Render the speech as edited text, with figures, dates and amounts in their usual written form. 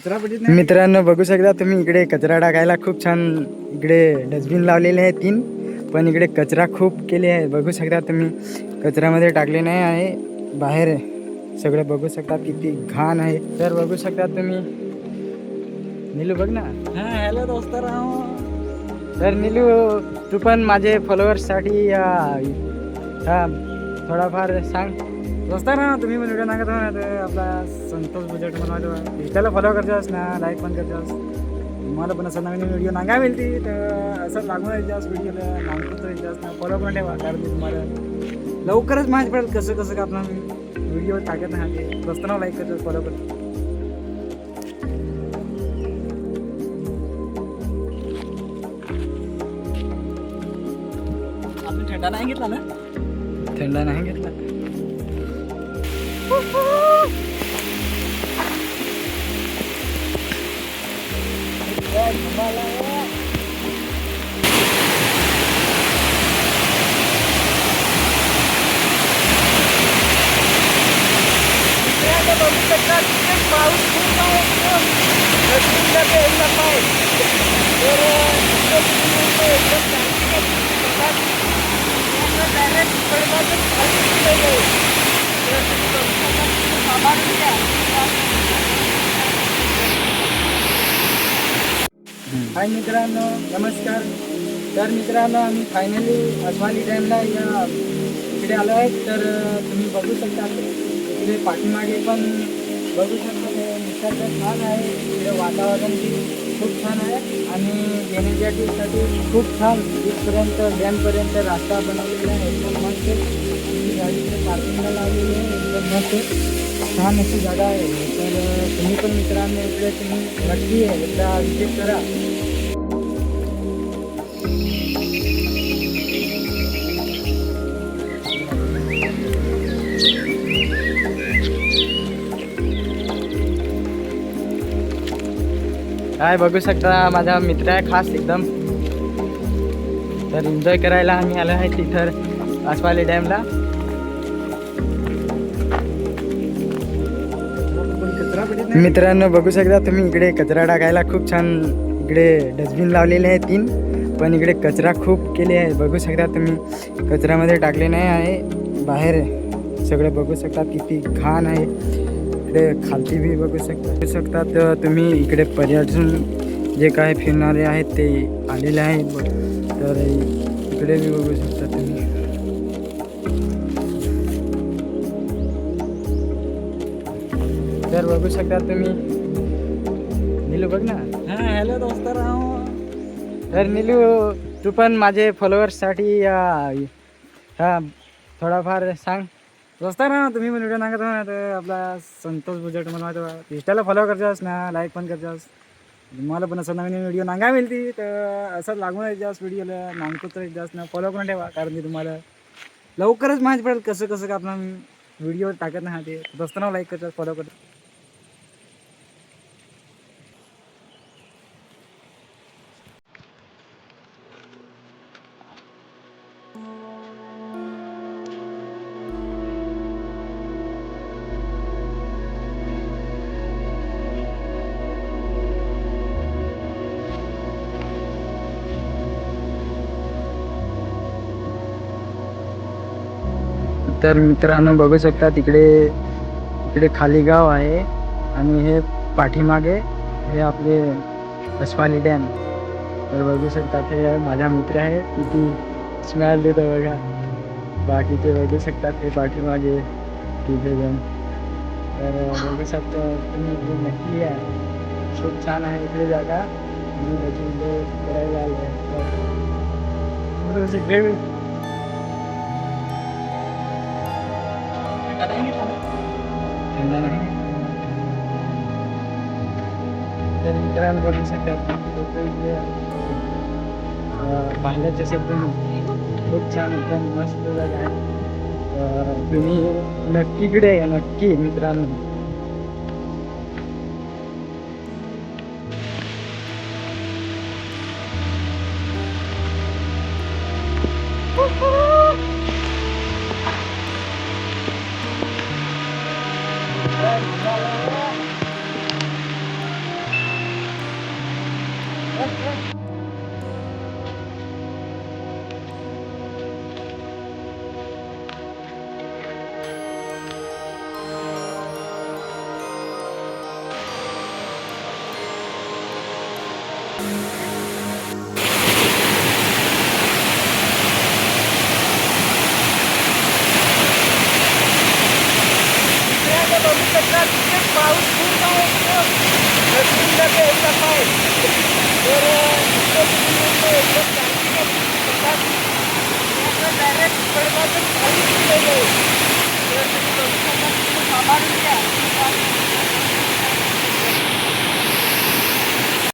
मित्रांनो बघू शकता तुम्ही इकडे कचरा टाकायला खूप छान इकडे डस्टबिन लावलेले आहे 3. पण इकडे कचरा खूप केले आहे. बघू शकता तुम्ही कचऱ्यामध्ये टाकले नाही आहे. बाहेर सगळं बघू शकता किती घाण आहे. तर बघू शकता तुम्ही. नीलू बघ ना. हॅलो दोस्त राव. तर नीलू तू पण माझे फॉलोअर्ससाठी थोडाफार सांग. दोस्तार तुम्ही पण व्हिडिओ नागत आपला संतोष बजेट बनवायचं इंस्टाला फॉलो करतास ना, लाईक पण करतास. तुम्हाला पण असं नवीन व्हिडिओ नागा मिळते तर असं लागून येतात व्हिडिओला नागपूर येतात ना, फॉलो पण ठेवा. कारण तुम्हाला लवकरच माहिती पडेल कसं कसं का आपण व्हिडिओ टाकत नाही. दोस्तांना लाईक करतात, फॉलो करतात. आपण थंडा नाही घेतला ना? थंडा नाही घेतला. पाऊस खूप हाय मित्रांनो, नमस्कार. तर मित्रांनो आम्ही फायनली अस्वाली डॅमला या इकडे आलो आहे. तर तुम्ही बघू शकता इकडे पाठीमागे पण बघू शकता निसर्ग छान आहे. इकडे वातावरण खूप छान आहे आणि येण्यासाठी खूप छान इथपर्यंत डॅमपर्यंत रस्ता बनवलेला आहे. एकदम मस्त गाडीचे पार्किंगला लावलेली आहे. एकदम मस्त छान अशी जागा आहे. तर तुम्ही पण मित्रांनो इकडे तुम्ही नक्की एकदा विजिट करा. काय बघू शकता माझा मित्र आहे खास एकदम. तर एन्जॉय करायला आम्ही आलो आहे तिथं अस्वाली डॅमला. मित्रांनो बघू शकता तुम्ही इकडे कचरा टाकायला खूप छान इकडे डस्टबिन लावलेले आहे 3. पण इकडे कचरा खूप केले आहे. बघू शकता तुम्ही कचऱ्यामध्ये टाकले नाही आहे. बाहेर सगळं बघू शकता किती घाण आहे. इकडे खालती बी बघू शकता. तर तुम्ही इकडे पर्यटन जे काय फिरणारे आहेत ते आलेले आहेत. तर इकडे बी बघू शकता तुम्ही. तर बघू शकता तुम्ही. नीलू बघ ना. हॅलो दोस्त राव. तर नीलू तू पण माझे फॉलोअर्ससाठी थोडाफार सांग. दोस्तार तुम्ही पण व्हिडिओ नागत आपला संतोष बजेट बनवायचं इंस्टाला फॉलो करतास ना, लाईक पण करतास. तुम्हाला पण असं नवीन व्हिडिओ नागा मिळते तर असं लागून येतात व्हिडिओला नागपूर येतात ना, फॉलो पण ठेवा. कारण की तुम्हाला लवकरच माहिती पडेल कसं कसं का आपण व्हिडिओ टाकत नाही. ते दोस्तांना लाईक करतात, फॉलो करतात. तर मित्रांनो बघू शकता इकडे खाली गाव आहे आणि हे पाठीमागे हे आपले अस्वाली डॅम. तर बघू शकता ते माझा मित्र आहे. किती स्मेल देतो बघा. बाकीचे बघू शकतात हे पाठीमागे तिथे जण. तर बघू शकता तुम्ही इकडे नक्की आहे. खूप छान आहे इकडे जागा. मी इकडे करायला आलो आहे. तर मित्रांनो बघू शकता पाहिल्याच्या शब्द खूप छान एकदम मस्त जागा आहे. तुम्ही नक्की इकडे या नक्की मित्रांनो. पाऊस पूर्ण डायरेक्ट